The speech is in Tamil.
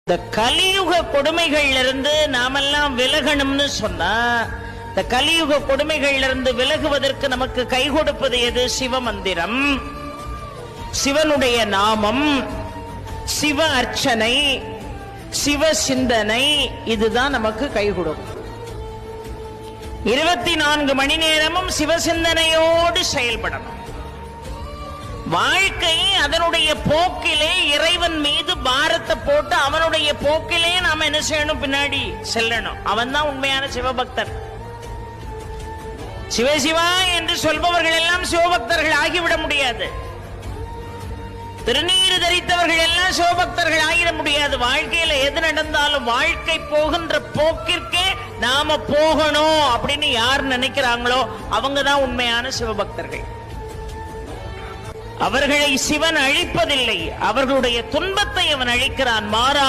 இந்த கலியுக கொடுமைகள்ல இருந்து நாமெல்லாம் விலகணும்னு சொன்னா, இந்த கலியுக கொடுமைகள்ல இருந்து விலகுவதற்கு நமக்கு கை கொடுப்பது எது? சிவமந்திரம், சிவனுடைய நாமம், சிவ அர்ச்சனை, சிவ சிந்தனை. இதுதான் நமக்கு கை கொடுக்கும். 24 மணி நேரமும் சிவசிந்தனையோடு செயல்படணும். வாழ்க்கை அதனுடைய போக்கிலே இறைவன் மீது பாரத்தை போட்டு அவனுடைய போக்கிலே நாம என்ன செய்யணும்? பின்னாடி செல்லணும். அவன் தான் உண்மையான சிவபக்தர். சிவசிவா என்று சொல்பவர்கள் எல்லாம் சிவபக்தர்கள் ஆகிவிட முடியாது. திருநீறு தரித்தவர்கள் எல்லாம் சிவபக்தர்கள் ஆகிட முடியாது. வாழ்க்கையில எது நடந்தாலும் வாழ்க்கை போகின்ற போக்கிற்கே நாம போகணும் அப்படின்னு யார் நினைக்கிறாங்களோ அவங்க தான் உண்மையான சிவபக்தர்கள். அவர்களை சிவன் அழிப்பதில்லை, அவர்களுடைய துன்பத்தை அவன் அழிக்கிறான். மாறாக